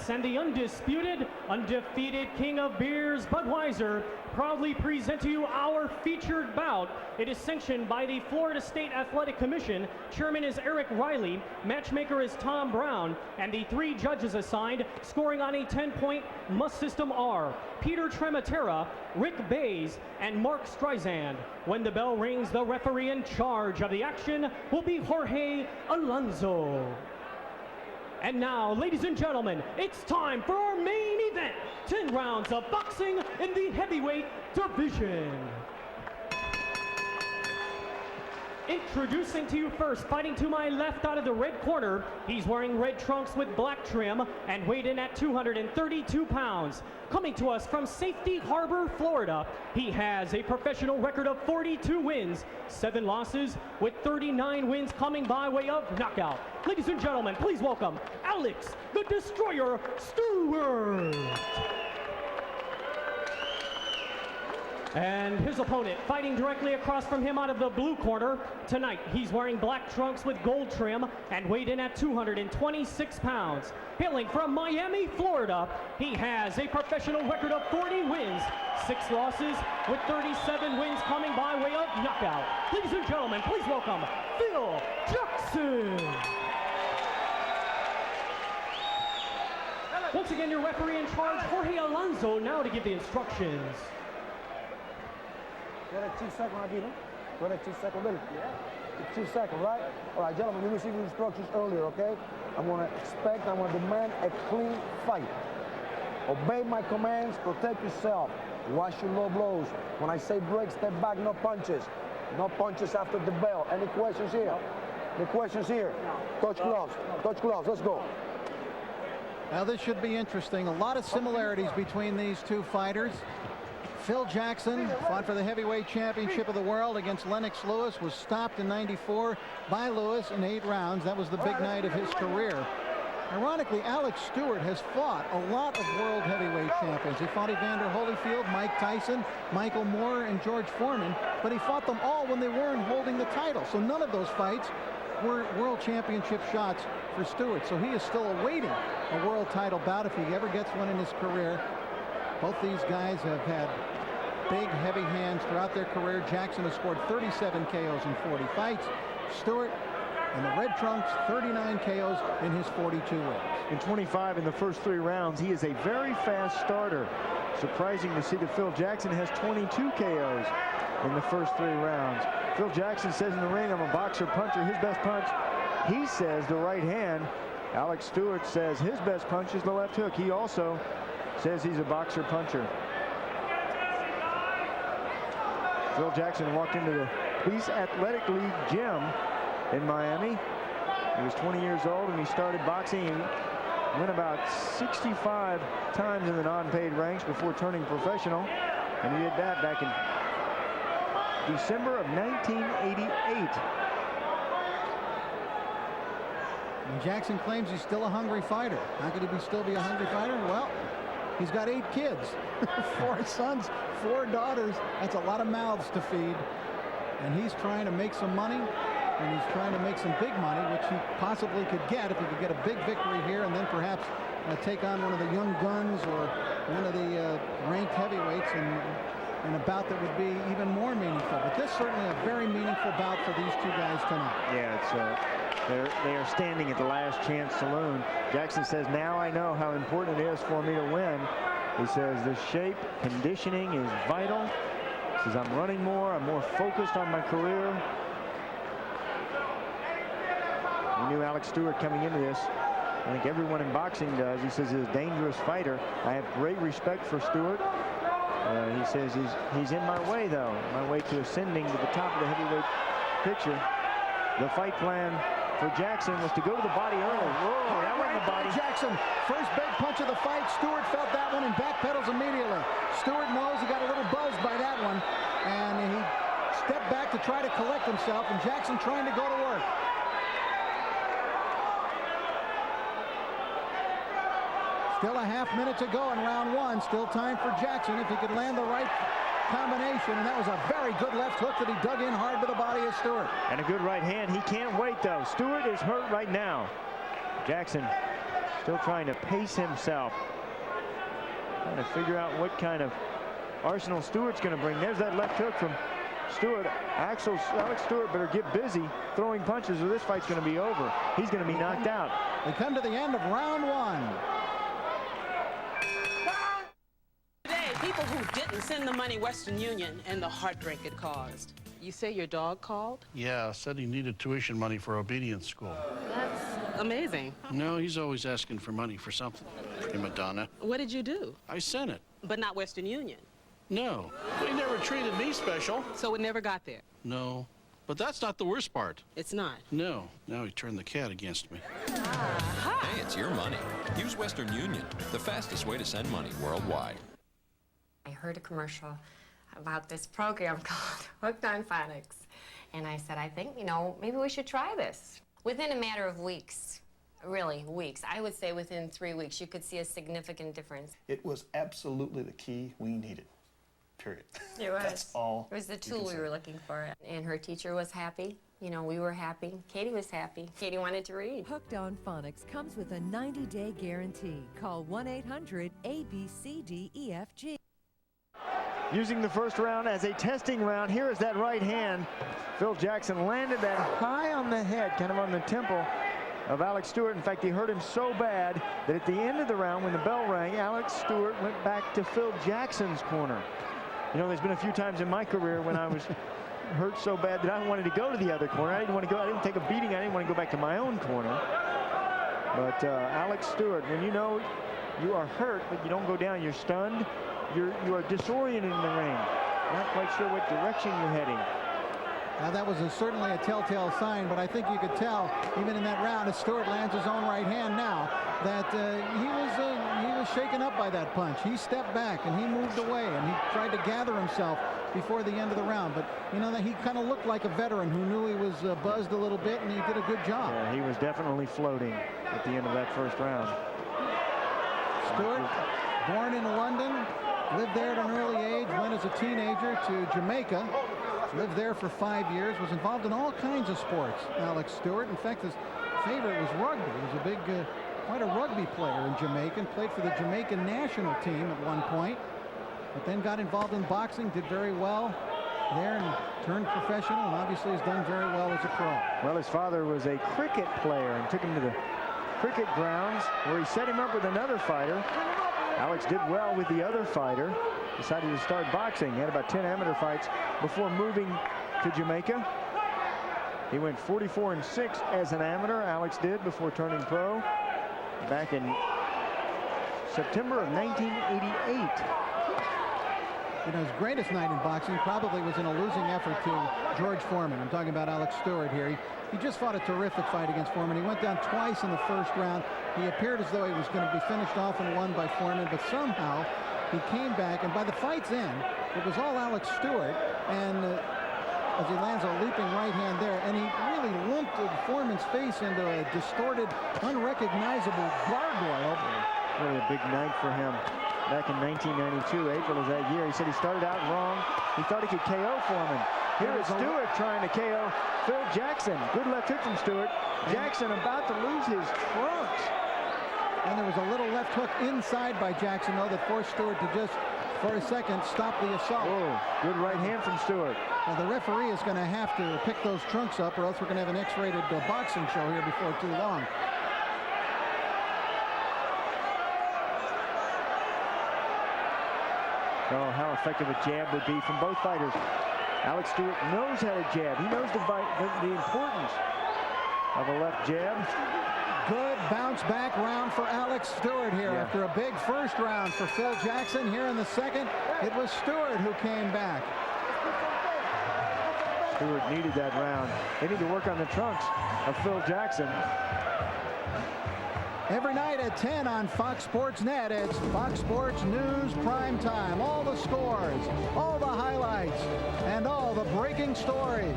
Yes, and the undisputed, undefeated king of beers, Budweiser, proudly present to you our featured bout. It is sanctioned by the Florida State Athletic Commission. Chairman is Eric Riley, matchmaker is Tom Brown, and the 3 judges assigned, scoring on a 10-point must system are Peter Trematera, Rick Bays, and Mark Streisand. When the bell rings, the referee in charge of the action will be Jorge Alonso. And now, ladies and gentlemen, it's time for our main event. 10 rounds of boxing in the heavyweight division. Introducing to you first, fighting to my left out of the red corner, he's wearing red trunks with black trim and weighed in at 232 pounds. Coming to us from Safety Harbor, Florida, he has a professional record of 42 wins, 7 losses, with 39 wins coming by way of knockout. Ladies and gentlemen, please welcome Alex the Destroyer Stewart. And his opponent, fighting directly across from him out of the blue corner, tonight he's wearing black trunks with gold trim and weighed in at 226 pounds. Hailing from Miami, Florida, he has a professional record of 40 wins, 6 losses, with 37 wins coming by way of knockout. Ladies and gentlemen, please welcome Phil Jackson. Once again, your referee in charge, Jorge Alonso, now to give the instructions. Go ahead, 2 seconds, I beat him. Go ahead, 2 seconds, Billy. Yeah. 2 seconds, right? All right, gentlemen, you received instructions earlier, okay? I'm gonna demand a clean fight. Obey my commands, protect yourself. Watch your low blows. When I say break, step back, no punches. No punches after the bell. Any questions here? No. Any questions here? No. Touch gloves. Touch gloves, let's go. Now this should be interesting. A lot of similarities between these two fighters. Phil Jackson fought for the heavyweight championship of the world against Lennox Lewis, was stopped in '94 by Lewis in 8 rounds. That was the big night of his career. Ironically, Alex Stewart has fought a lot of world heavyweight champions. He fought Evander Holyfield, Mike Tyson, Michael Moore, and George Foreman, but he fought them all when they weren't holding the title. So none of those fights were world championship shots for Stewart. So he is still awaiting a world title bout if he ever gets one in his career. Both these guys have had big, heavy hands throughout their career. Jackson has scored 37 KOs in 40 fights. Stewart, in the red trunks, 39 KOs in his 42 wins. In 25 in the first 3 rounds, he is a very fast starter. Surprising to see that Phil Jackson has 22 KOs in the first 3 rounds. Phil Jackson says in the ring, I'm a boxer puncher. His best punch, he says, the right hand. Alex Stewart says his best punch is the left hook. He also says he's a boxer puncher. Phil Jackson walked into the Police Athletic League gym in Miami. He was 20 years old and he started boxing. He went about 65 times in the non-paid ranks before turning professional. And he did that back in December of 1988. And Jackson claims he's still a hungry fighter. How could he still be a hungry fighter? Well, he's got 8 kids, 4 sons, 4 daughters. That's a lot of mouths to feed. And he's trying to make some money, and he's trying to make some big money, which he possibly could get if he could get a big victory here and then perhaps take on one of the young guns or one of the ranked heavyweights in a bout that would be even more meaningful. But this is certainly a very meaningful bout for these 2 guys tonight. Yeah, it's they are standing at the Last Chance Saloon. Jackson says, now I know how important it is for me to win. He says the shape, conditioning is vital. He says I'm running more, I'm more focused on my career. We knew Alex Stewart coming into this. I think everyone in boxing does. He says he's a dangerous fighter. I have great respect for Stewart. He says he's in my way, though, my way to ascending to the top of the heavyweight picture. The fight plan for Jackson was to go to the body early. Whoa, that went in the body. Jackson, first big punch of the fight. Stewart felt that one and backpedals immediately. Stewart knows he got a little buzzed by that one, and he stepped back to try to collect himself, and Jackson trying to go to work. Still a half minute to go in round 1. Still time for Jackson if he could land the right combination, and that was a very good left hook that he dug in hard to the body of Stewart. And a good right hand. He can't wait, though. Stewart is hurt right now. Jackson Still trying to pace himself. Trying to figure out what kind of arsenal Stewart's going to bring. There's that left hook from Stewart. Alex Stewart better get busy throwing punches or this fight's going to be over. He's going to be knocked out. We come to the end of round 1. Today, people who didn't send the money Western Union and the heartbreak it caused. You say your dog called? Yeah, said he needed tuition money for obedience school. That's amazing. No, he's always asking for money for something. Prima donna. What did you do? I sent it. But not Western Union. No, he never treated me special. So it never got there? No, but that's not the worst part. It's not? No, now he turned the cat against me. Hey, it's your money. Use Western Union, the fastest way to send money worldwide. I heard a commercial about this program called Hooked on Phonics. And I said, I think, maybe we should try this. Within a matter of weeks, really weeks, I would say within 3 weeks, you could see a significant difference. It was absolutely the key we needed, period. It was. That's all. It was the tool we were looking for. And her teacher was happy. We were happy. Katie was happy. Katie wanted to read. Hooked on Phonics comes with a 90-day guarantee. Call 1-800-ABCDEFG. Using the first round as a testing round. Here is that right hand. Phil Jackson landed that high on the head, kind of on the temple of Alex Stewart. In fact, he hurt him so bad that at the end of the round, when the bell rang, Alex Stewart went back to Phil Jackson's corner. There's been a few times in my career when I was hurt so bad that I wanted to go to the other corner. I didn't want to go. I didn't take a beating. I didn't want to go back to my own corner. But Alex Stewart, when you know you are hurt, but you don't go down, you're stunned, you are disoriented in the ring, not quite sure what direction you're heading. Now that was certainly a telltale sign, but I think you could tell even in that round as Stewart lands his own right hand now that he was shaken up by that punch. He stepped back and he moved away and he tried to gather himself before the end of the round. But that he kind of looked like a veteran who knew he was buzzed a little bit, and he did a good job. Yeah, he was definitely floating at the end of that first round. Stewart, born in London, lived there at an early age, went as a teenager to Jamaica, lived there for 5 years, was involved in all kinds of sports, Alex Stewart. In fact, his favorite was rugby. He was a big, quite a rugby player in Jamaica, and played for the Jamaican national team at one point, but then got involved in boxing, did very well there, and turned professional, and obviously has done very well as a pro. Well, his father was a cricket player and took him to the cricket grounds where he set him up with another fighter. Alex did well with the other fighter, decided to start boxing. He had about 10 amateur fights before moving to Jamaica. He went 44-6 as an amateur, Alex did, before turning pro back in September of 1988. His greatest night in boxing probably was in a losing effort to George Foreman. I'm talking about Alex Stewart here. He just fought a terrific fight against Foreman. He went down twice in the first round. He appeared as though he was going to be finished off and won by Foreman, but somehow he came back, and by the fight's end, it was all Alex Stewart, and as he lands a leaping right hand there, and he really lumped Foreman's face into a distorted, unrecognizable gargoyle. Really a big night for him. Back in 1992, April of that year, he said he started out wrong. He thought he could KO Foreman. Here is Stewart trying to KO Phil Jackson. Good left hook from Stewart. Jackson about to lose his trunks. And there was a little left hook inside by Jackson, though, that forced Stewart to just, for a second, stop the assault. Oh, good right hand from Stewart. Now, the referee is going to have to pick those trunks up, or else we're going to have an X-rated boxing show here before too long. Oh, how effective a jab would be from both fighters. Alex Stewart knows how to jab. He knows the importance of a left jab. Good bounce back round for Alex Stewart here. Yeah. After a big first round for Phil Jackson, here in the second, it was Stewart who came back. Stewart needed that round. They need to work on the trunks of Phil Jackson. Every night at 10 on Fox Sports Net, it's Fox Sports News Prime Time. All the scores, all the highlights, and all the breaking stories.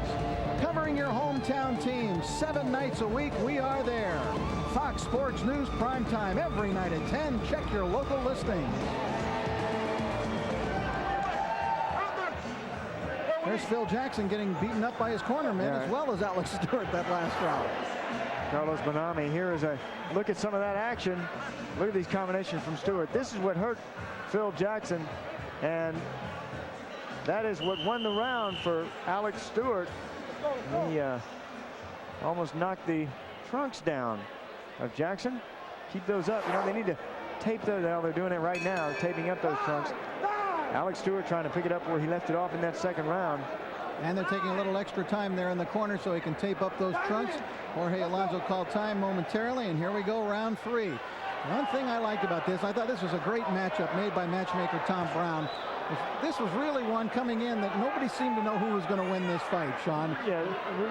Covering your hometown teams 7 nights a week, we are there. Fox Sports News Prime Time every night at 10. Check your local listings. There's Phil Jackson getting beaten up by his cornerman, as well as Alex Stewart that last round. Carlos Bonami. Here is a look at some of that action. Look at these combinations from Stewart. This is what hurt Phil Jackson, and that is what won the round for Alex Stewart. He almost knocked the trunks down of Jackson. Keep those up. You know, they need to tape those. Well, they're doing it right now, taping up those trunks. Alex Stewart trying to pick it up where he left it off in that second round. And they're taking a little extra time there in the corner so he can tape up those trunks. Jorge Alonso called time momentarily, and here we go, round 3. One thing I liked about this, I thought this was a great matchup made by matchmaker Tom Brown. This was really one coming in that nobody seemed to know who was going to win this fight, Sean. Yeah,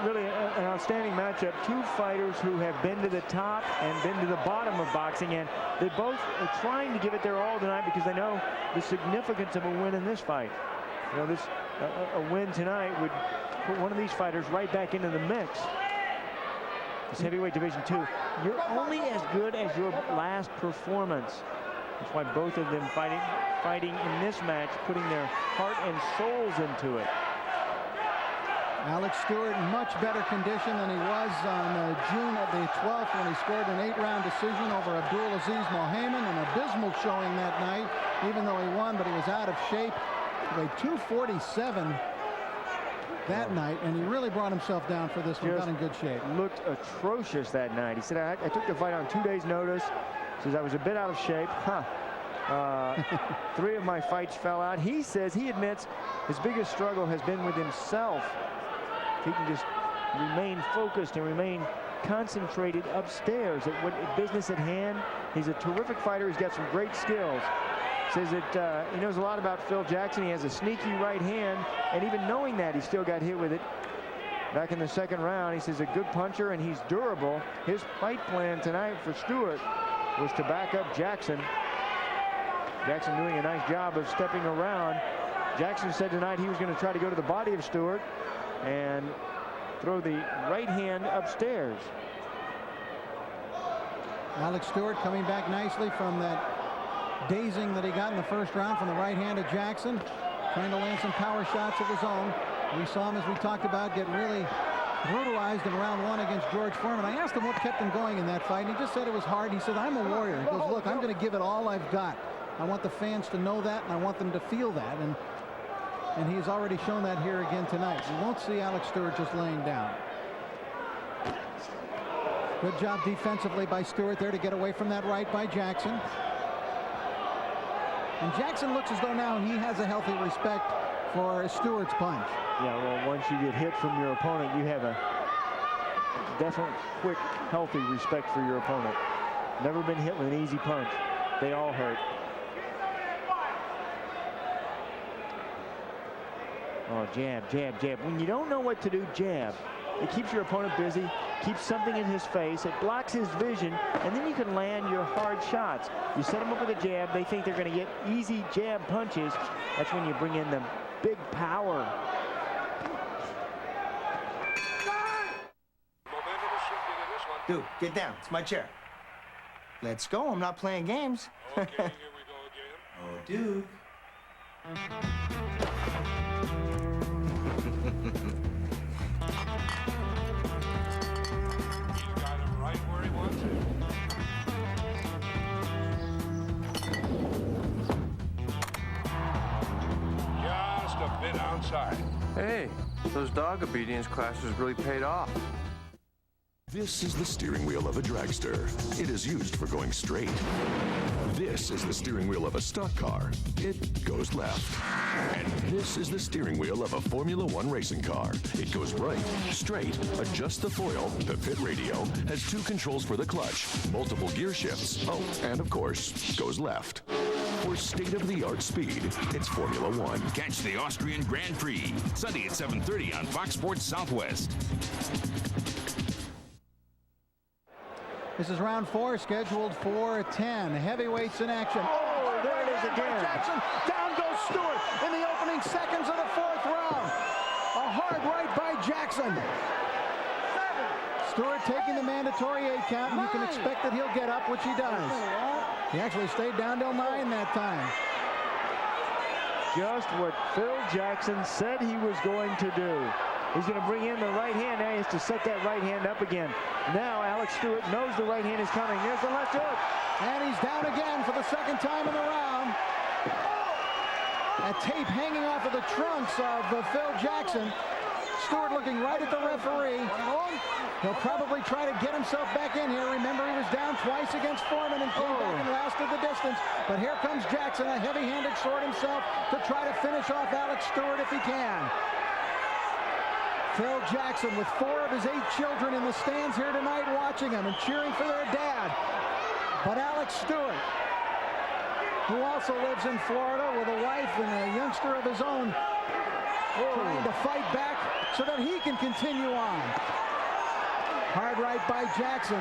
really an outstanding matchup. Two fighters who have been to the top and been to the bottom of boxing, and they both are trying to give it their all tonight because they know the significance of a win in this fight. You know, a win tonight would put one of these fighters right back into the mix. This heavyweight division 2, you're only as good as your last performance. That's why both of them fighting in this match, putting their heart and souls into it. Alex Stewart in much better condition than he was on June the 12th when he scored an 8-round decision over Abdulaziz Mohamed. An abysmal showing that night, even though he won, but he was out of shape. He weighed 247 that night, and he really brought himself down for this one. Got in good shape. Looked atrocious that night. He said, I took the fight on 2 days' notice. Says I was a bit out of shape. 3 of my fights fell out. He says, he admits his biggest struggle has been with himself. If he can just remain focused and remain concentrated upstairs at what business at hand. He's a terrific fighter. He's got some great skills. Says that he knows a lot about Phil Jackson. He has a sneaky right hand, and even knowing that, he still got hit with it back in the second round. He says a good puncher, and he's durable. His fight plan tonight for Stewart was to back up Jackson. Jackson doing a nice job of stepping around. Jackson said tonight he was going to try to go to the body of Stewart and throw the right hand upstairs. Alex Stewart coming back nicely from that dazing that he got in the first round from the right hand of Jackson, trying to land some power shots of his own. We saw him, as we talked about, get really brutalized in round 1 against George Foreman. I asked him what kept him going in that fight, and he just said it was hard. He said, I'm a warrior. He goes, look, I'm going to give it all I've got. I want the fans to know that, and I want them to feel that, and he's already shown that here again tonight. You won't see Alex Stewart just laying down. Good job defensively by Stewart there to get away from that right by Jackson. And Jackson looks as though now he has a healthy respect for Stewart's punch. Yeah, well, once you get hit from your opponent, you have a definite, quick, healthy respect for your opponent. Never been hit with an easy punch. They all hurt. Oh, jab, jab, jab. When you don't know what to do, jab. It keeps your opponent busy, keeps something in his face, it blocks his vision, and then you can land your hard shots. You set them up with a jab, they think they're going to get easy jab punches. That's when you bring in the big power. Dude, get down. It's my chair. Let's go. I'm not playing games. Okay, here we go again. Oh, Duke. He's got him right where he wants it. Just a bit outside. Hey, those dog obedience classes really paid off. This is the steering wheel of a dragster. It is used for going straight. This is the steering wheel of a stock car. It goes left. And this is the steering wheel of a Formula One racing car. It goes right, straight, adjusts the foil, the pit radio, has 2 controls for the clutch, multiple gear shifts, oh, and of course, goes left. For state-of-the-art speed, it's Formula One. Catch the Austrian Grand Prix, Sunday at 7:30 on Fox Sports Southwest. This is round 4, scheduled for 10. Heavyweights in action. Oh, there it is again. Jackson. Down goes Stewart in the opening seconds of the 4th round. A hard right by Jackson. Stewart taking the mandatory 8 count, and you can expect that he'll get up, which he does. He actually stayed down till 9 that time. Just what Phil Jackson said he was going to do. He's going to bring in the right hand. Now he has to set that right hand up again. Now Alex Stewart knows the right hand is coming. There's the left hook. And he's down again for the second time in the round. A tape hanging off of the trunks of Phil Jackson. Stewart looking right at the referee. He'll probably try to get himself back in here. Remember, he was down twice against Foreman and came back and lasted the distance. But here comes Jackson, a heavy-handed sword himself, to try to finish off Alex Stewart if he can. Phil Jackson with 4 of his 8 children in the stands here tonight watching him and cheering for their dad. But Alex Stewart, who also lives in Florida with a wife and a youngster of his own, trying to fight back so that he can continue on. Hard right by Jackson.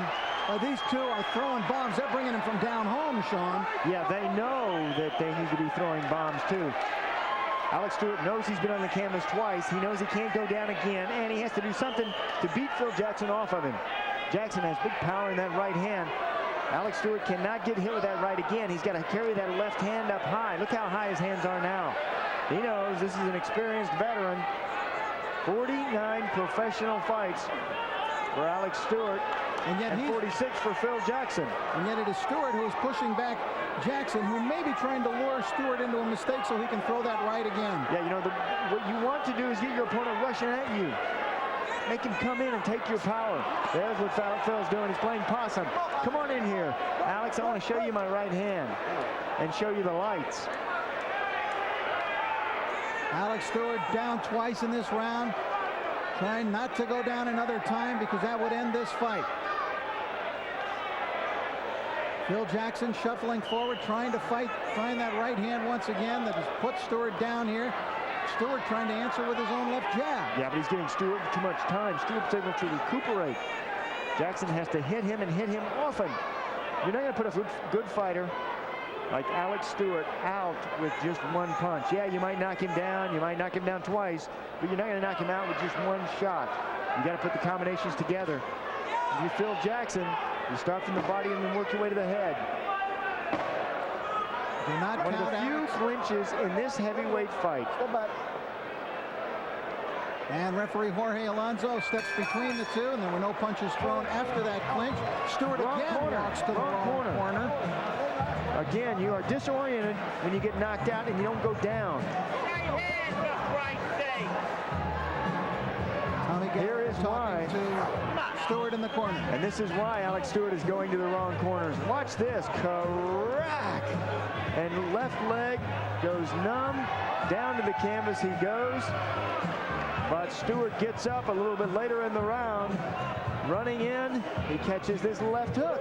These two are throwing bombs. They're bringing him from down home, Sean. Yeah, they know that they need to be throwing bombs too. Alex Stewart knows he's been on the canvas twice. He knows he can't go down again, and he has to do something to beat Phil Jackson off of him. Jackson has big power in that right hand. Alex Stewart cannot get hit with that right again. He's got to carry that left hand up high. Look how high his hands are now. He knows this is an experienced veteran. 49 professional fights for Alex Stewart, and yet he's 46 for Phil Jackson. And yet it is Stewart who is pushing back Jackson, who may be trying to lure Stewart into a mistake so he can throw that right again. Yeah, you know, what you want to do is get your opponent rushing at you. Make him come in and take your power. There's what Phil's doing. He's playing possum. Come on in here. Alex, I want to show you my right hand and show you the lights. Alex Stewart down twice in this round, trying not to go down another time because that would end this fight. Phil Jackson shuffling forward, trying to find that right hand once again that has put Stewart down here. Stewart trying to answer with his own left jab. Yeah, but he's giving Stewart too much time. Stewart's able to recuperate. Jackson has to hit him and hit him often. You're not going to put a good fighter like Alex Stewart out with just one punch. Yeah, you might knock him down. You might knock him down twice, but you're not going to knock him out with just one shot. You got to put the combinations together. If you're Phil Jackson, you start from the body and then work your way to the head. One of the few clinches in this heavyweight fight. And referee Jorge Alonso steps between the two, and there were no punches thrown after that clinch. Stewart again walks to the wrong corner. Again, you are disoriented when you get knocked out and you don't go down. Here is why to Stewart in the corner. And this is why Alex Stewart is going to the wrong corners. Watch this. Crack! And left leg goes numb. Down to the canvas he goes. But Stewart gets up a little bit later in the round. Running in, he catches this left hook,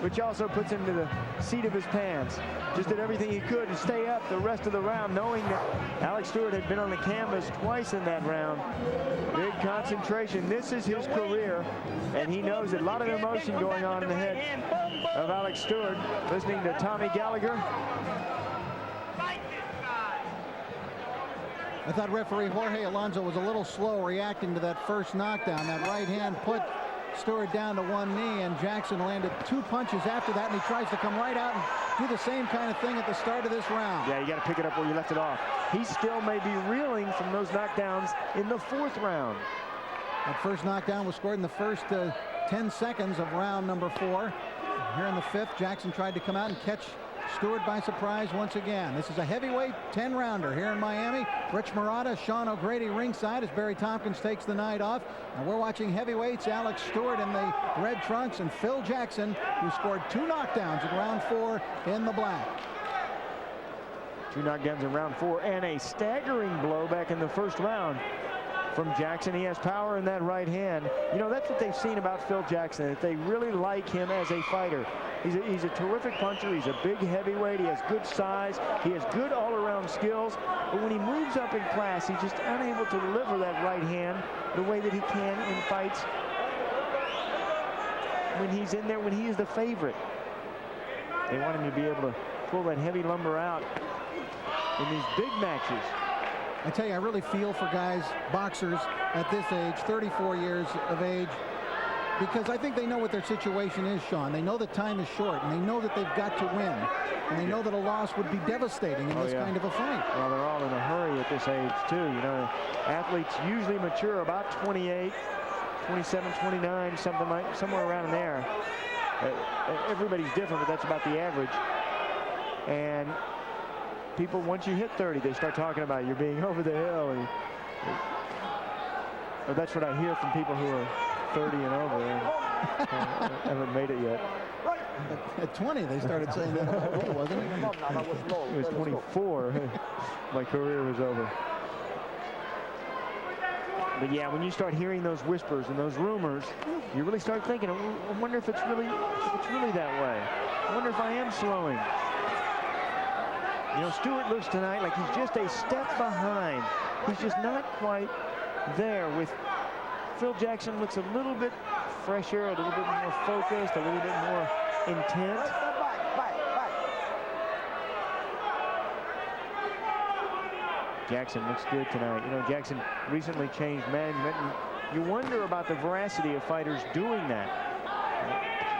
which also puts him to the seat of his pants. Just did everything he could to stay up the rest of the round, knowing that Alex Stewart had been on the canvas twice in that round. Big concentration. This is his career, and he knows a lot of emotion going on in the head of Alex Stewart. Listening to Tommy Gallagher. I thought referee Jorge Alonso was a little slow reacting to that first knockdown. That right hand put Stewart down to one knee, and Jackson landed 2 punches after that, and he tries to come right out and do the same kind of thing at the start of this round. Yeah, you got to pick it up where you left it off. He still may be reeling from those knockdowns in the 4th round. That first knockdown was scored in the first 10 seconds of round number 4. Here in the 5th, Jackson tried to come out and catch Stewart by surprise once again. This is a heavyweight 10-rounder here in Miami. Rich Marotta, Sean O'Grady ringside as Barry Tompkins takes the night off. And we're watching heavyweights Alex Stewart in the red trunks and Phil Jackson, who scored 2 knockdowns in round 4 in the black. 2 knockdowns in round 4 and a staggering blow back in the first round from Jackson. He has power in that right hand. You know, that's what they've seen about Phil Jackson, that they really like him as a fighter. He's a terrific puncher. He's a big heavyweight. He has good size. He has good all-around skills. But when he moves up in class, he's just unable to deliver that right hand the way that he can in fights when he's in there, when he is the favorite. They want him to be able to pull that heavy lumber out in these big matches. I tell you, I really feel for guys, boxers at this age, 34 years of age, because I think they know what their situation is, Sean. They know the time is short, and they know that they've got to win. And they know that a loss would be devastating in this kind of a fight. Well, they're all in a hurry at this age, too. You know, athletes usually mature about 28, 27, 29, somewhere around there. Everybody's different, but that's about the average. And people, once you hit 30, they start talking about you're being over the hill. And that's what I hear from people who are 30 and over and haven't made it yet. At 20, they started saying that about me, wasn't it? It was 24. My career was over. But yeah, when you start hearing those whispers and those rumors, you really start thinking, I wonder if it's really that way. I wonder if I am slowing. You know, Stewart looks tonight like he's just a step behind. He's just not quite there. With Phil Jackson, looks a little bit fresher, a little bit more focused, a little bit more intent. Jackson looks good tonight. You know, Jackson recently changed management, and you wonder about the veracity of fighters doing that.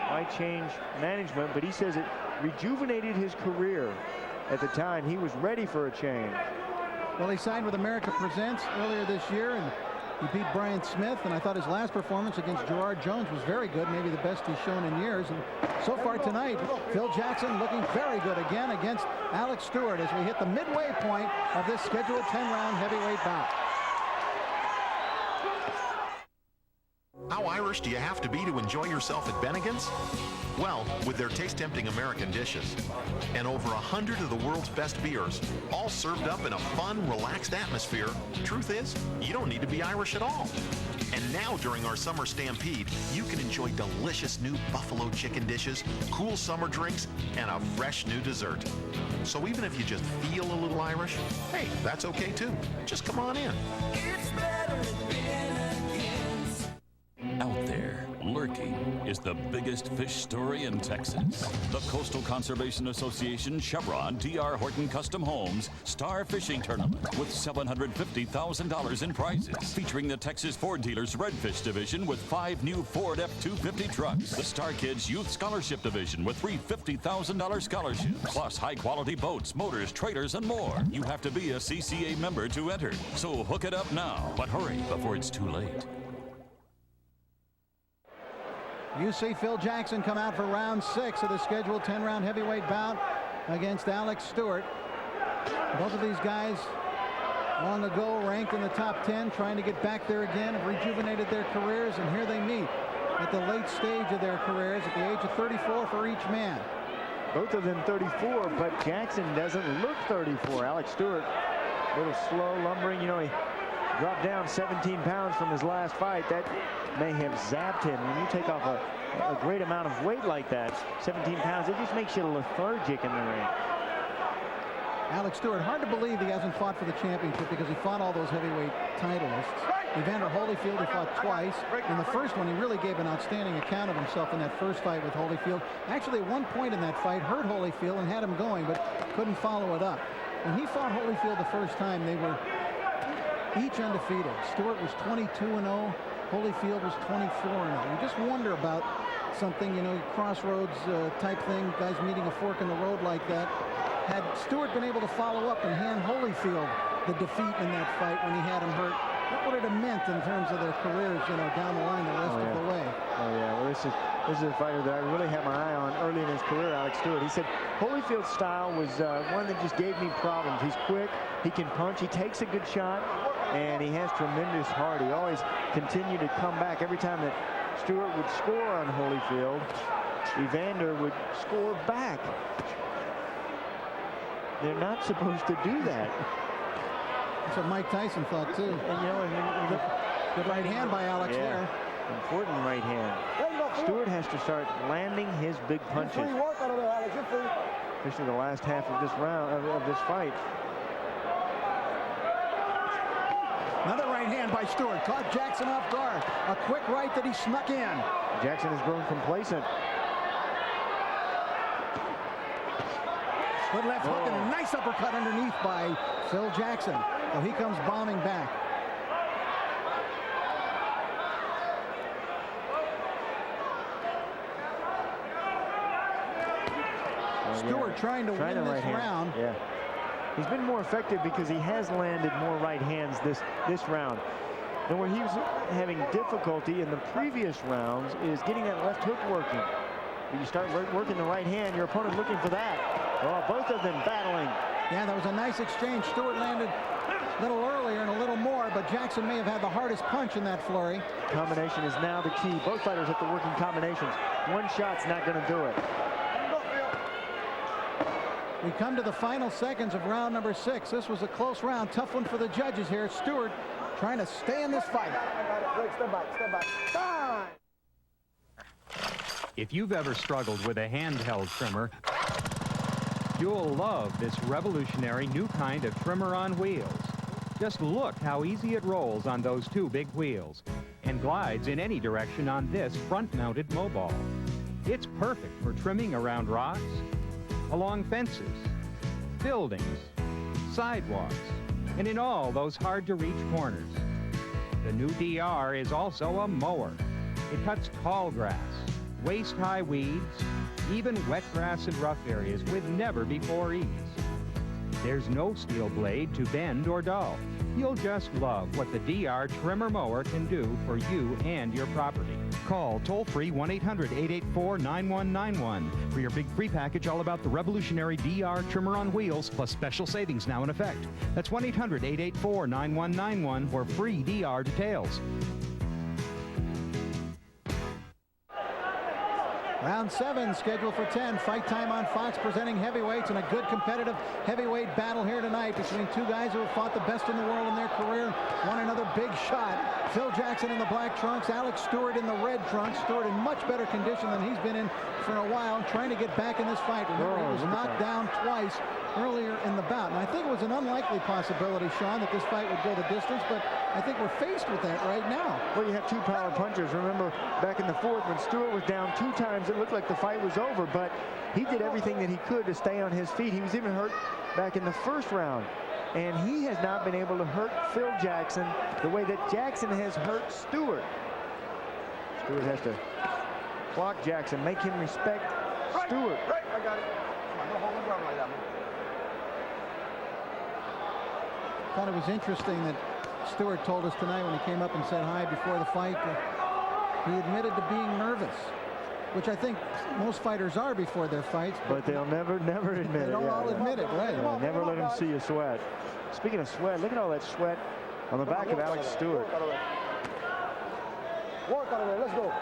Why change management? But he says it rejuvenated his career. At the time, he was ready for a change. Well, he signed with America Presents earlier this year, and he beat Brian Smith, and I thought his last performance against Gerard Jones was very good, maybe the best he's shown in years. And so far tonight, Phil Jackson looking very good again against Alex Stewart as we hit the midway point of this scheduled 10-round heavyweight bout. How Irish do you have to be to enjoy yourself at Bennigan's? Well, with their taste-tempting American dishes and over 100 of the world's best beers, all served up in a fun, relaxed atmosphere, truth is, you don't need to be Irish at all. And now, during our summer stampede, you can enjoy delicious new buffalo chicken dishes, cool summer drinks, and a fresh new dessert. So even if you just feel a little Irish, hey, that's okay too. Just come on in. It's better at Bennigan's. Out there, lurking, is the biggest fish story in Texas. The Coastal Conservation Association Chevron D.R. Horton Custom Homes Star Fishing Tournament with $750,000 in prizes, featuring the Texas Ford Dealers Redfish Division with 5 new Ford F-250 trucks, the Star Kids Youth Scholarship Division with 3 $50,000 scholarships, plus high-quality boats, motors, trailers, and more. You have to be a CCA member to enter, so hook it up now, but hurry before it's too late. You see Phil Jackson come out for round 6 of the scheduled 10-round heavyweight bout against Alex Stewart. Both of these guys long ago ranked in the top 10, trying to get back there again, rejuvenated their careers, and here they meet at the late stage of their careers at the age of 34 for each man. Both of them 34, but Jackson doesn't look 34. Alex Stewart, a little slow, lumbering. You know, he dropped down 17 pounds from his last fight. That may have zapped him. When you take off a great amount of weight like that, 17 pounds, it just makes you lethargic in the ring. Alex Stewart, hard to believe he hasn't fought for the championship because he fought all those heavyweight titleists. Evander Holyfield, he fought twice. In the first one, he really gave an outstanding account of himself in that first fight with Holyfield. Actually, at one point in that fight, hurt Holyfield and had him going, but couldn't follow it up. When he fought Holyfield the first time, they were each undefeated. Stewart was 22-0. Holyfield was 24-0. You just wonder about something, you know, crossroads type thing, guys meeting a fork in the road like that. Had Stewart been able to follow up and hand Holyfield the defeat in that fight when he had him hurt, what would it have meant in terms of their careers, you know, down the line the rest of the way? Oh yeah, well this is a fighter that I really had my eye on early in his career, Alex Stewart. He said Holyfield's style was one that just gave me problems. He's quick, he can punch, he takes a good shot, and he has tremendous heart. He always continued to come back. Every time that Stewart would score on Holyfield, Evander would score back. They're not supposed to do that. That's what Mike Tyson thought, too. And, you know, good right hand by Alex there. Important right hand. Stewart has to start landing his big punches. Especially the last half of this round, of this fight. Another right hand by Stewart. Caught Jackson off guard. A quick right that he snuck in. Jackson has grown complacent. Good left hook and a nice uppercut underneath by Phil Jackson. So he comes bombing back. Stewart trying to win this round. Yeah. He's been more effective because he has landed more right hands this round. And where he was having difficulty in the previous rounds is getting that left hook working. When you start working the right hand, your opponent looking for that. Oh, both of them battling. Yeah, that was a nice exchange. Stewart landed a little earlier and a little more, but Jackson may have had the hardest punch in that flurry. Combination is now the key. Both fighters have to work in combinations. One shot's not going to do it. We come to the final seconds of round number 6. This was a close round. Tough one for the judges here. Stewart trying to stay in this fight. Step back. Time! If you've ever struggled with a handheld trimmer, you'll love this revolutionary new kind of trimmer on wheels. Just look how easy it rolls on those 2 big wheels and glides in any direction on this front-mounted mobile. It's perfect for trimming around rocks, along fences, buildings, sidewalks, and in all those hard-to-reach corners. The new DR is also a mower. It cuts tall grass, waist-high weeds, even wet grass and rough areas with never-before ease. There's no steel blade to bend or dull. You'll just love what the DR trimmer mower can do for you and your property. Call toll-free 1-800-884-9191 for your big free package all about the revolutionary DR trimmer on wheels plus special savings now in effect. That's 1-800-884-9191 for free DR details. Round 7 scheduled for 10. Fight Time on Fox presenting heavyweights and a good competitive heavyweight battle here tonight between 2 guys who have fought the best in the world in their career. One another big shot. Phil Jackson in the black trunks, Alex Stewart in the red trunks. Stewart in much better condition than he's been in for a while, trying to get back in this fight. Remember, he was knocked down twice earlier in the bout. And I think it was an unlikely possibility, Sean, that this fight would go the distance, but I think we're faced with that right now. Well, you have 2 power punchers. Remember, back in the 4th, when Stewart was down 2 times, it looked like the fight was over, but he did everything that he could to stay on his feet. He was even hurt back in the 1st round, and he has not been able to hurt Phil Jackson the way that Jackson has hurt Stewart. Stewart has to block Jackson, make him respect Stewart. Right, I got it. Come on, don't hold the ground like that, man. Thought it was interesting that Stewart told us tonight when he came up and said hi before the fight that he admitted to being nervous, which I think most fighters are before their fights. But they'll never admit it. They don't all admit it, right? Yeah, never let him see you sweat. Speaking of sweat, look at all that sweat on the back of Alex Stewart. Work out of there. Let's go.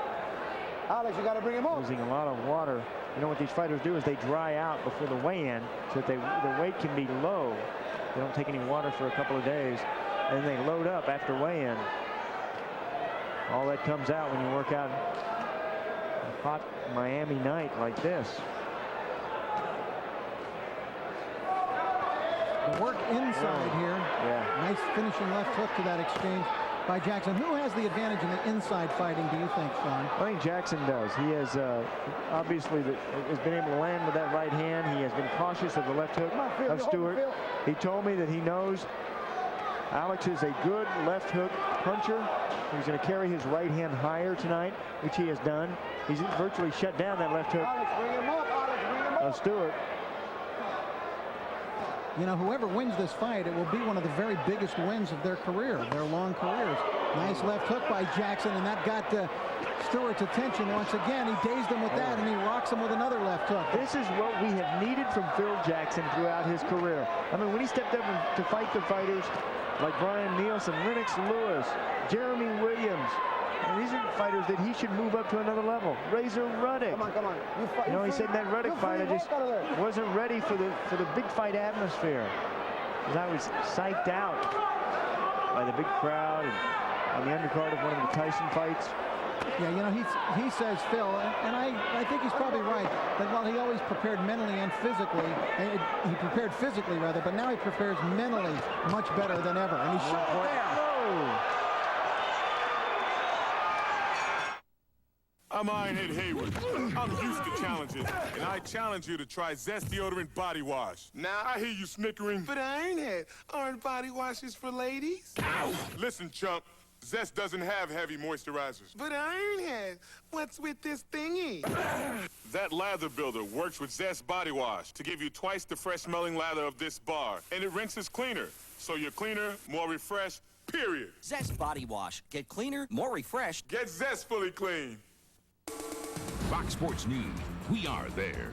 Alex, you got to bring him up. Losing a lot of water. You know what these fighters do is they dry out before the weigh-in so that the weight can be low. They don't take any water for a couple of days, and they load up after weigh-in. All that comes out when you work out a hot Miami night like this. The work inside here. Yeah. Nice finishing left hook to that exchange by Jackson. Who has the advantage in the inside fighting, do you think, Sean? I think Jackson does. He has obviously has been able to land with that right hand. He has been cautious of the left hook of Stewart. He told me that he knows Alex is a good left hook puncher. He's going to carry his right hand higher tonight, which he has done. He's virtually shut down that left hook of Stewart. You know, whoever wins this fight, it will be one of the very biggest wins of their career, their long careers. Nice left hook by Jackson, and that got Stewart's attention once again. He dazed him with that, and he rocks him with another left hook. This is what we have needed from Phil Jackson throughout his career. I mean, when he stepped up to fight the fighters like Brian Nielsen, Lennox Lewis, Jeremy Williams, and these are fighters that he should move up to another level. Razor Ruddock. Come on. You know, he said in that Ruddock fight, I just wasn't ready for the big fight atmosphere. Because I was psyched out by the big crowd and on the undercard of one of the Tyson fights. Yeah, you know, he says, Phil, and I think he's probably right, that while he always prepared mentally and physically, he prepared physically rather, but now he prepares mentally much better than ever. And he's shot there. I'm Ironhead Hayward. I'm used to challenges, and I challenge you to try Zest Deodorant Body Wash. Now, I hear you snickering. But Ironhead, aren't body washes for ladies? Ow! Listen, chump. Zest doesn't have heavy moisturizers. But Ironhead, what's with this thingy? That lather builder works with Zest body wash to give you twice the fresh-smelling lather of this bar. And it rinses cleaner, so you're cleaner, more refreshed, period. Zest body wash. Get cleaner, more refreshed. Get zestfully clean. Fox Sports News. We are there.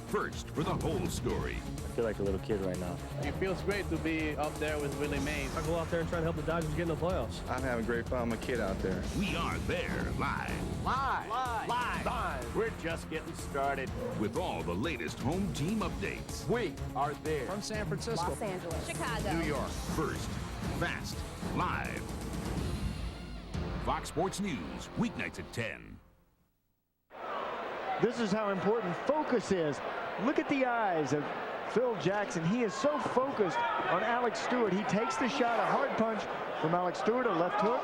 First for the whole story. I feel like a little kid right now. It feels great to be up there with Willie Mays. I go out there and try to help the Dodgers get in the playoffs. I'm having great fun. I'm a kid out there. We are there live. Live. We're just getting started. With all the latest home team updates. We are there. From San Francisco, Los Angeles, Chicago, New York. First, fast, live. Fox Sports News, weeknights at 10. This is how important focus is. Look at the eyes of Phil Jackson. He is so focused on Alex Stewart. He takes the shot, a hard punch from Alex Stewart, a left hook,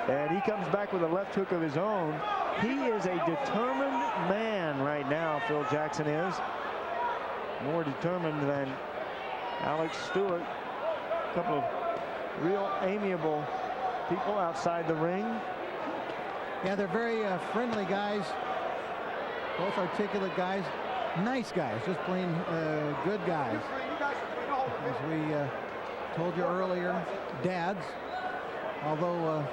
and he comes back with a left hook of his own. He is a determined man right now, Phil Jackson is. More determined than Alex Stewart. A couple of real amiable people outside the ring. Yeah, they're very friendly guys. Both articulate guys. Nice guys, just plain good guys. As we told you earlier, dads. Although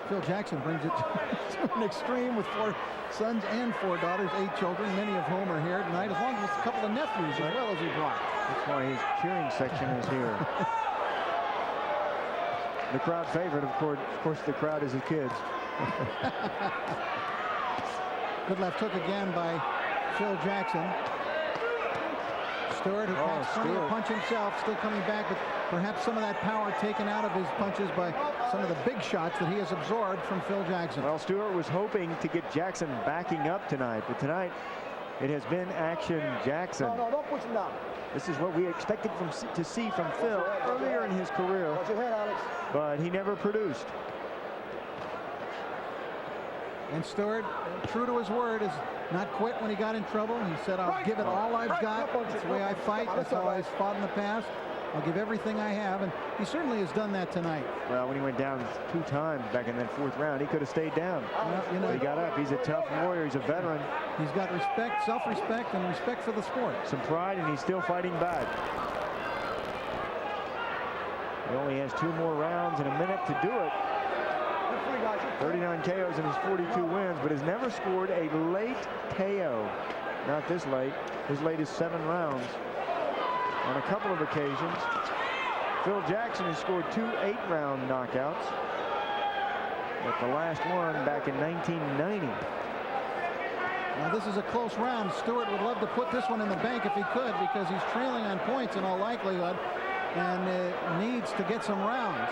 Phil Jackson brings it to an extreme with 4 sons and 4 daughters, 8 children, many of whom are here tonight, as long as it's a couple of nephews as well as he brought. That's why his cheering section is here. The crowd favorite, of course, the crowd is his kids. Good left hook again by Phil Jackson. Stewart, who packs plenty of punch himself, still coming back with perhaps some of that power taken out of his punches by some of the big shots that he has absorbed from Phil Jackson. Well, Stewart was hoping to get Jackson backing up tonight, but tonight it has been action Jackson. No, don't push him down. This is what we expected to see from Phil earlier in his career, Watch your head, Alex. but he never produced. And Stewart, true to his word, is not quit when he got in trouble. He said, I'll give it all I've got. That's the way I fight. That's how I've fought in the past. I'll give everything I have, and he certainly has done that tonight. Well, when he went down 2 times back in that 4th round, he could have stayed down. Well, you know, but he got up. He's a tough warrior. He's a veteran. He's got respect, self-respect, and respect for the sport. Some pride, and he's still fighting back. He only has 2 more rounds and a minute to do it. 39 KOs in his 42 wins, but has never scored a late KO. Not this late. His latest 7 rounds. On a couple of occasions, Phil Jackson has scored 2 8-round knockouts. But the last one back in 1990. Now this is a close round. Stewart would love to put this one in the bank if he could, because he's trailing on points in all likelihood and needs to get some rounds.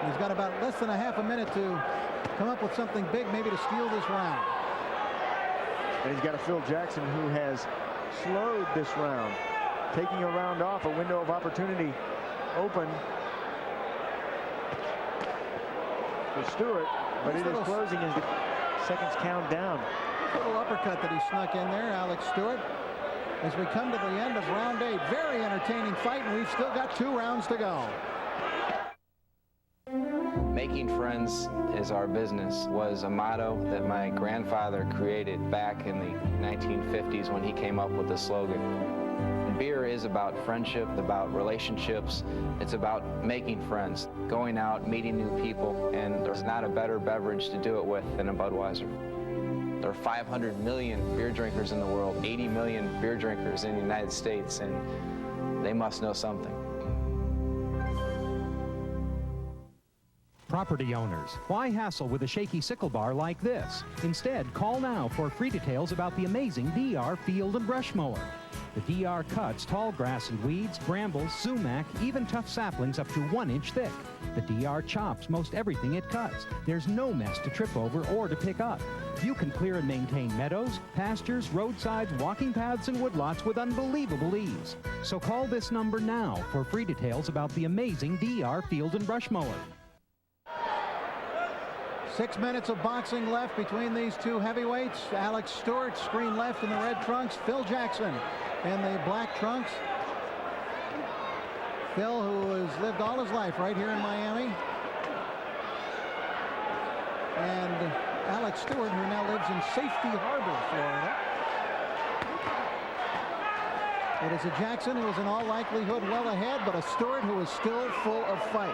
He's got about less than a half a minute to come up with something big, maybe to steal this round. And he's got a Phil Jackson who has slowed this round, taking a round off, a window of opportunity open for Stewart, but it is closing as the seconds count down. Little uppercut that he snuck in there, Alex Stewart. As we come to the end of round 8, very entertaining fight, and we've still got 2 rounds to go. Making friends is our business was a motto that my grandfather created back in the 1950s when he came up with the slogan. And beer is about friendship, about relationships. It's about making friends, going out, meeting new people, and there's not a better beverage to do it with than a Budweiser. There are 500 million beer drinkers in the world, 80 million beer drinkers in the United States, and they must know something. Property owners, why hassle with a shaky sickle bar like this? Instead, call now for free details about the amazing DR Field and Brush Mower. The DR cuts tall grass and weeds, brambles, sumac, even tough saplings up to 1 inch thick. The DR chops most everything it cuts. There's no mess to trip over or to pick up. You can clear and maintain meadows, pastures, roadsides, walking paths, and woodlots with unbelievable ease. So call this number now for free details about the amazing DR Field and Brush Mower. 6 minutes of boxing left between these 2 heavyweights. Alex Stewart, screen left in the red trunks. Phil Jackson in the black trunks. Phil, who has lived all his life right here in Miami. And Alex Stewart, who now lives in Safety Harbor, Florida. It is a Jackson who is in all likelihood well ahead, but a Stewart who is still full of fight.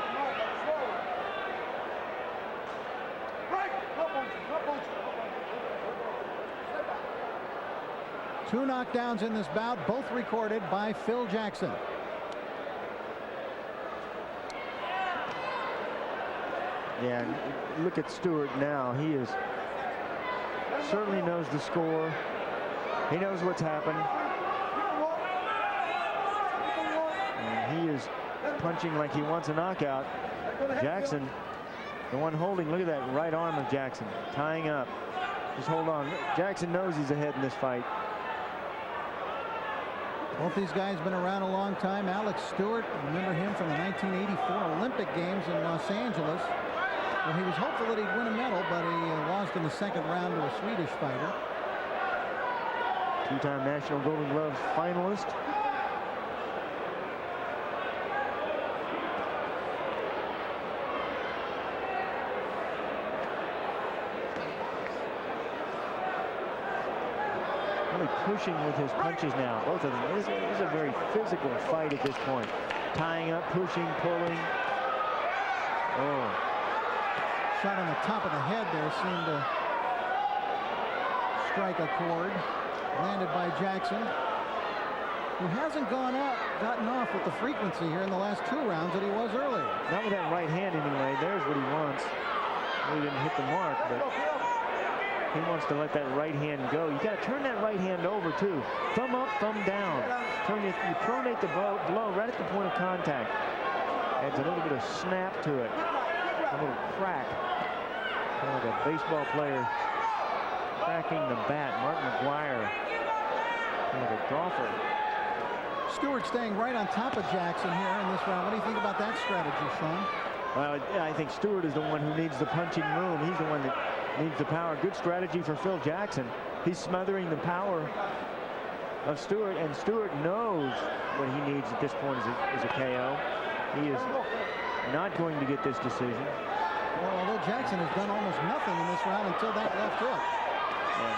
Two knockdowns in this bout, both recorded by Phil Jackson. Yeah, look at Stewart now. He is certainly knows the score. He knows what's happened. And he is punching like he wants a knockout. Jackson, the one holding, look at that right arm of Jackson, tying up. Just hold on. Jackson knows he's ahead in this fight. Both these guys been around a long time. Alex Stewart, remember him from the 1984 Olympic Games in Los Angeles. Well, he was hopeful that he'd win a medal, but he lost in the second round to a Swedish fighter. Two-time National Golden Gloves finalist. Really pushing with his punches now, both of them. This is a very physical fight at this point. Tying up, pushing, pulling. Oh. Shot on the top of the head there seemed to strike a chord. Landed by Jackson, who hasn't gotten off with the frequency here in the last two rounds that he was earlier. Not with that right hand anyway. There's what he wants. He didn't hit the mark, but he wants to let that right hand go. You got to turn that right hand over too. Thumb up, thumb down. You pronate the blow right at the point of contact. Adds a little bit of snap to it. A little crack. Kind of like a baseball player cracking the bat. Mark McGuire. Kind of a golfer. Stewart staying right on top of Jackson here in this round. What do you think about that strategy, Sean? Well, I think Stewart is the one who needs the punching room. He's the one that needs the power. Good strategy for Phil Jackson. He's smothering the power of Stewart, and Stewart knows what he needs at this point is a KO. He is not going to get this decision. Well, although Jackson has done almost nothing in this round until that left hook. Yeah.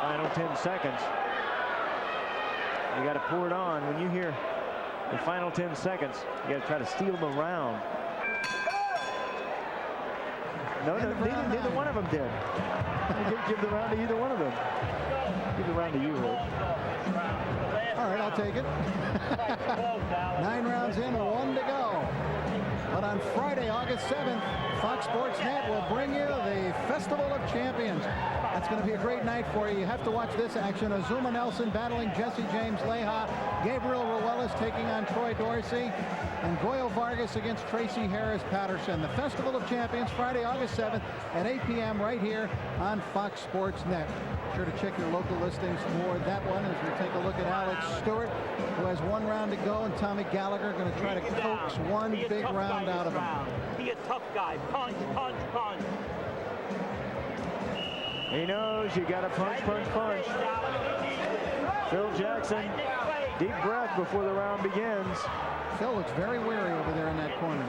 Final 10 seconds. You got to pour it on. When you hear the final 10 seconds, you got to try to steal the round. No, neither one of them did. Give the round to either one of them. Give the round to you, Hope. All right, I'll take it. 9 rounds in, 1 to go. But on Friday, August 7th, Fox Sports Net will bring you the Festival of Champions. That's going to be a great night for you. You have to watch this action. Azuma Nelson battling Jesse James Leija. Gabriel Ruelas taking on Troy Dorsey. And Goyo Vargas against Tracy Harris Patterson. The Festival of Champions, Friday, August 7th at 8 p.m. right here on Fox Sports Net. Be sure to check your local listings for that one as we take a look at Alex Stewart, who has 1 round to go, and Tommy Gallagher going to try to coax one big round out of him. Be a tough guy. Punch, punch, punch. He knows you got to punch, punch, punch. Phil Jackson, deep breath before the round begins. Phil looks very weary over there in that corner.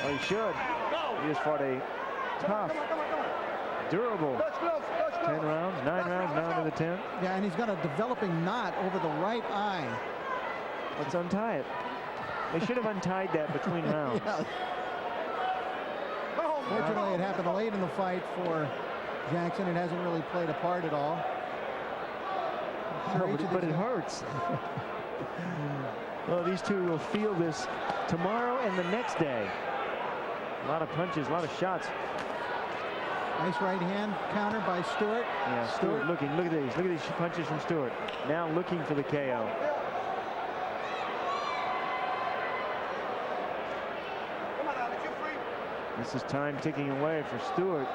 Well, he should. He just fought a tough, durable 10 rounds, 9 rounds, now into the 10th. Yeah, and he's got a developing knot over the right eye. Let's untie it. They should have untied that between rounds. Yeah. Fortunately, it happened late in the fight for Jackson. It hasn't really played a part at all. Sure, but it hurts. Well, these two will feel this tomorrow and the next day. A lot of punches, a lot of shots. Nice right hand counter by Stewart. Yeah, Stewart looking. Look at these. Look at these punches from Stewart. Now looking for the KO. This is time ticking away for Stewart.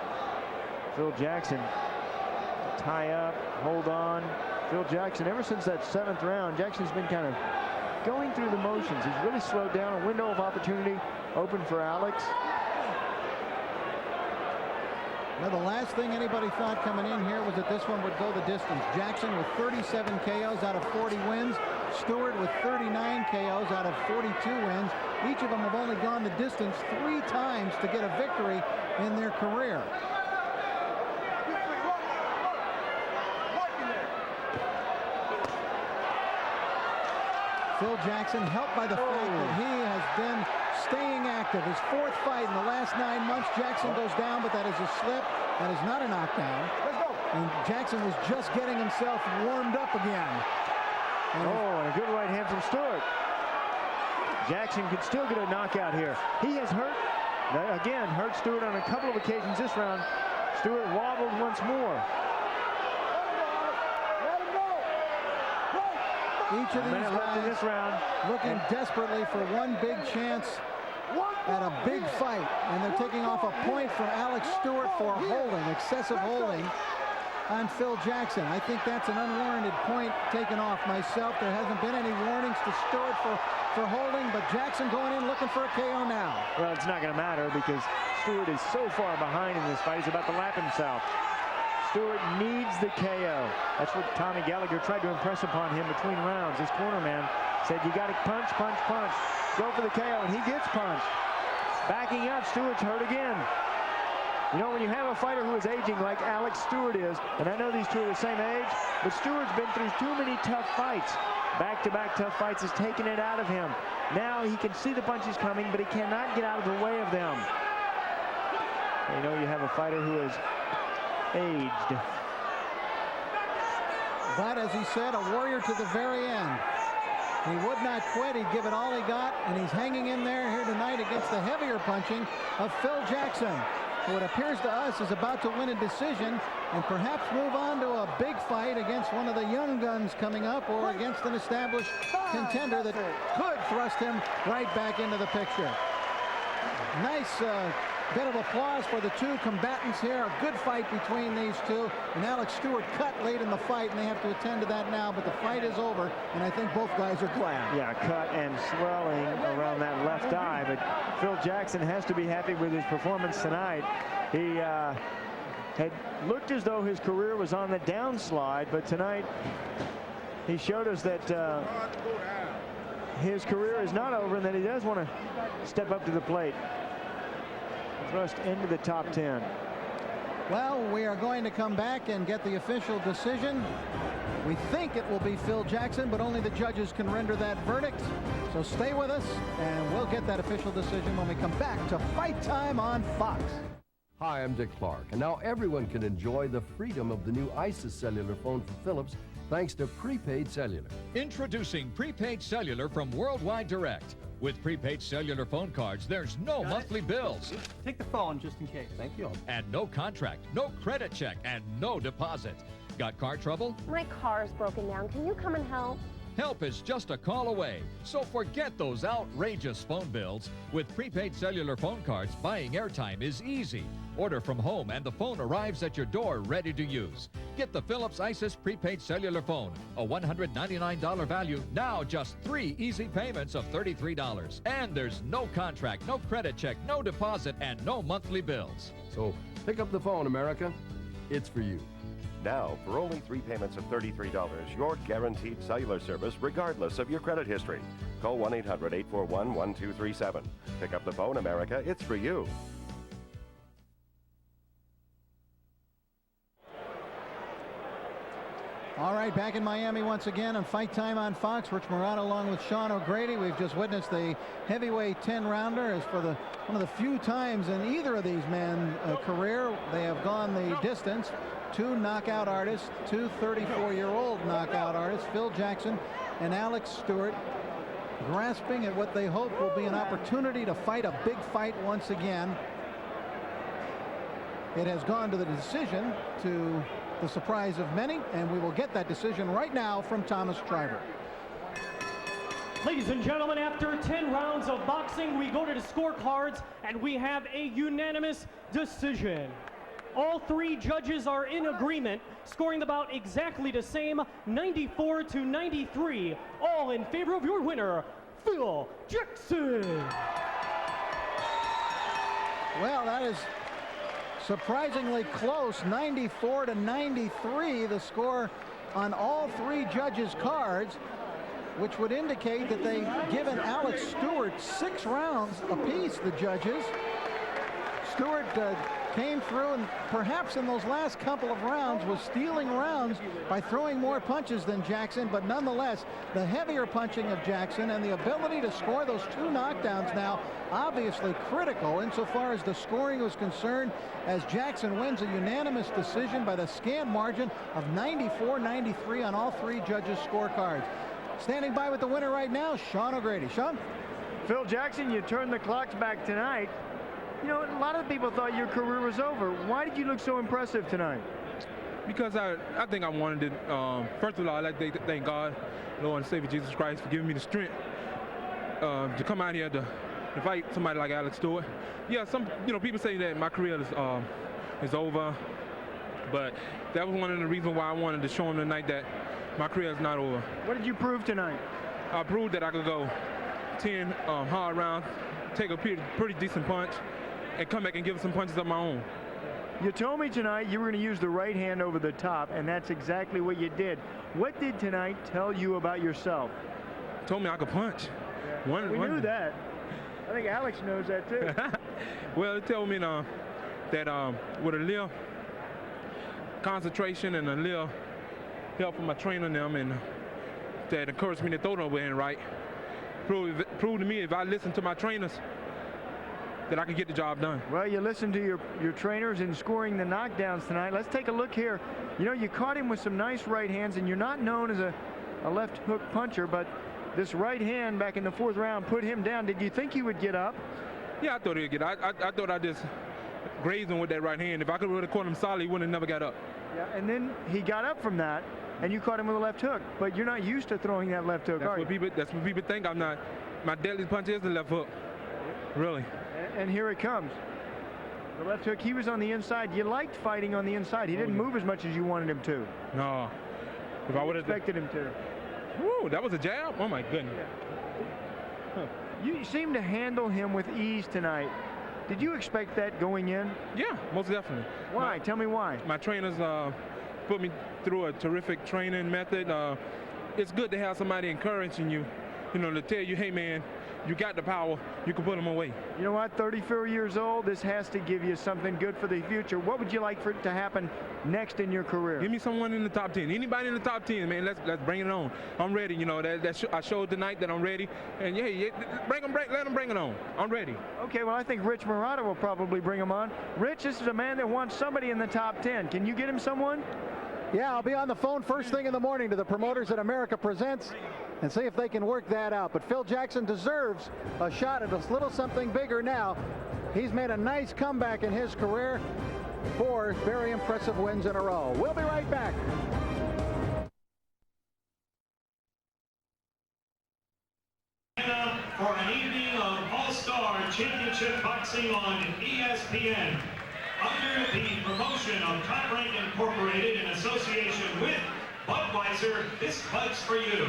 Phil Jackson, tie up, hold on. Phil Jackson, ever since that 7th round, Jackson's been kind of going through the motions. He's really slowed down. A window of opportunity open for Alex. Well, the last thing anybody thought coming in here was that this one would go the distance. Jackson with 37 KOs out of 40 wins. Stewart with 39 KOs out of 42 wins. Each of them have only gone the distance 3 times to get a victory in their career. Phil Jackson, helped by the fact that he has been staying active. His 4th fight in the last 9 months. Jackson goes down, but that is a slip. That is not a knockdown. And Jackson was just getting himself warmed up again. And a good right hand from Stewart. Jackson could still get a knockout here. He has hurt Stewart on a couple of occasions this round. Stewart wobbled once more. Each of these guys in this round looking desperately for one big chance at a big fight, and they're taking off a point from Alex Stewart for holding, excessive holding on Phil Jackson. I think that's an unwarranted point taken off myself. There hasn't been any warnings to Stewart for holding, but Jackson going in looking for a KO now. Well, it's not going to matter because Stewart is so far behind in this fight. He's about to lap himself. Stewart needs the KO. That's what Tommy Gallagher tried to impress upon him between rounds. His corner man said, you got to punch, punch, punch. Go for the KO, and he gets punched. Backing up, Stewart's hurt again. You know, when you have a fighter who is aging like Alex Stewart is, and I know these two are the same age, but Stewart's been through too many tough fights. Back-to-back tough fights has taken it out of him. Now he can see the punches coming, but he cannot get out of the way of them. You know, you have a fighter who is aged. But as he said, a warrior to the very end. He would not quit. He'd give it all he got, and he's hanging in there here tonight against the heavier punching of Phil Jackson, who it appears to us is about to win a decision and perhaps move on to a big fight against one of the young guns coming up, or against an established contender that could thrust him right back into the picture. Nice bit of applause for the two combatants here. A good fight between these two. And Alex Stewart cut late in the fight, and they have to attend to that now. But the fight is over, and I think both guys are glad. Yeah, cut and swelling around that left eye. But Phil Jackson has to be happy with his performance tonight. He had looked as though his career was on the downslide, but tonight he showed us that his career is not over, and that he does want to step up to the plate. Thrust into the top 10. Well, we are going to come back and get the official decision. We think it will be Phil Jackson, but only the judges can render that verdict. So stay with us, and we'll get that official decision when we come back to Fight Time on Fox. Hi, I'm Dick Clark, and now everyone can enjoy the freedom of the new ISIS cellular phone from Philips thanks to prepaid cellular. Introducing prepaid cellular from Worldwide Direct. With prepaid cellular phone cards, there's no monthly bills. Take the phone just in case. Thank you. And no contract, no credit check, and no deposit. Got car trouble? My car's broken down. Can you come and help? Help is just a call away. So forget those outrageous phone bills. With prepaid cellular phone cards, buying airtime is easy. Order from home and the phone arrives at your door ready to use. Get the Philips ISIS prepaid cellular phone. A $199 value, now just 3 easy payments of $33. And there's no contract, no credit check, no deposit, and no monthly bills. So pick up the phone, America. It's for you. Now, for only 3 payments of $33, you're guaranteed cellular service regardless of your credit history. Call 1-800-841-1237. Pick up the phone, America. It's for you. All right, back in Miami once again on Fight Time on Fox. Rich Morano along with Sean O'Grady. We've just witnessed the heavyweight 10-rounder. As for one of the few times in either of these men's career they have gone the distance. 2 knockout artists, 2 34-year-old knockout artists, Phil Jackson and Alex Stewart, grasping at what they hope will be an opportunity to fight a big fight once again. It has gone to the decision, to the surprise of many, and we will get that decision right now from Thomas Schreiber. Ladies and gentlemen, after 10 rounds of boxing, we go to the scorecards, and we have a unanimous decision. All 3 judges are in agreement, scoring the bout exactly the same, 94-93, all in favor of your winner, Phil Jackson. Well, that is Surprisingly close, 94-93, the score on all three judges' cards, which would indicate that they've given Alex Stewart 6 rounds apiece, the judges. Stewart came through and perhaps in those last couple of rounds was stealing rounds by throwing more punches than Jackson, but nonetheless the heavier punching of Jackson and the ability to score those 2 knockdowns now obviously critical insofar as the scoring was concerned, as Jackson wins a unanimous decision by the scant margin of 94-93 on all 3 judges' scorecards. Standing by with the winner right now, Sean O'Grady. Sean? Phil Jackson, you turned the clocks back tonight. You know, a lot of people thought your career was over. Why did you look so impressive tonight? Because I think I wanted it. First of all, I'd like to thank God, Lord and Savior Jesus Christ, for giving me the strength to come out here to fight somebody like Alex Stewart. Yeah, people say that my career is over, but that was one of the reasons why I wanted to show him tonight that my career is not over. What did you prove tonight? I proved that I could go 10 hard rounds, take a pretty decent punch, and come back and give some punches of my own. You told me tonight you were going to use the right hand over the top, and that's exactly what you did. What did tonight tell you about yourself? Told me I could punch. Yeah. We knew that. I think Alex knows that too. Well, it told me that with a little concentration and a little help from my trainer and them, and that encouraged me to throw the overhand right. Proved to me if I listen to my trainers that I can get the job done. Well, you listened to your trainers in scoring the knockdowns tonight. Let's take a look here. You know, you caught him with some nice right hands, and you're not known as a left hook puncher, but this right hand back in the 4th round put him down. Did you think he would get up? Yeah, I thought he'd get up. I thought I just grazed him with that right hand. If I could have caught him solid, he wouldn't have never got up. Yeah, and then he got up from that, and you caught him with a left hook. But you're not used to throwing that left hook, that's what people think. I'm not. My deadliest punch is the left hook. Really. And here it comes. The left hook, he was on the inside. You liked fighting on the inside. He didn't move as much as you wanted him to. No. If I would have expected him to. Woo, that was a jab? Oh, my goodness. Yeah. Huh. You seemed to handle him with ease tonight. Did you expect that going in? Yeah, most definitely. Why? Tell me why. My trainers put me through a terrific training method. It's good to have somebody encouraging you, to tell you, hey, man, you got the power. You can put them away. You know what? 34 years old. This has to give you something good for the future. What would you like for it to happen next in your career? Give me someone in the top 10. Anybody in the top 10, man. Let's bring it on. I'm ready. I showed tonight that I'm ready. And yeah, let them bring it on. I'm ready. Okay. Well, I think Rich Murata will probably bring him on. Rich, this is a man that wants somebody in the top 10. Can you get him someone? Yeah, I'll be on the phone first thing in the morning to the promoters at America Presents and see if they can work that out. But Phil Jackson deserves a shot at a little something bigger now. He's made a nice comeback in his career. 4 very impressive wins in a row. We'll be right back. For an evening of All-Star Championship Boxing on ESPN. Under the promotion of Top Rank Incorporated in association with Budweiser, this fight's for you.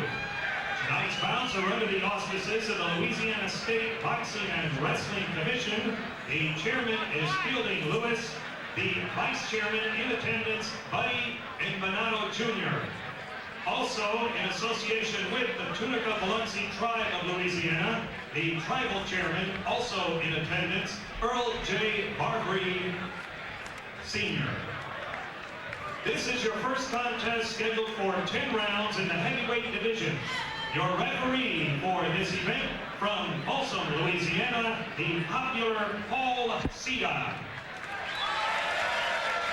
Tonight's bouts are under the auspices of the Louisiana State Boxing and Wrestling Commission. The chairman is Fielding Lewis. The vice chairman in attendance, Buddy Empanado Jr. Also, in association with the Tunica-Biloxi Tribe of Louisiana, the tribal chairman, also in attendance, Earl J. Barbary Sr. This is your first contest scheduled for 10 rounds in the heavyweight division. Your referee for this event from Folsom, Louisiana, the popular Paul Sida.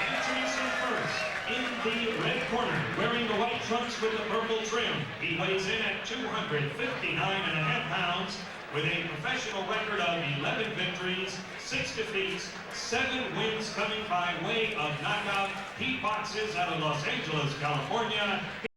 Introducing first, in the red corner, wearing the white trunks with the purple trim. He weighs in at 259.5 pounds with a professional record of 11 victories, 6 defeats, 7 wins coming by way of knockout. He boxes out of Los Angeles, California.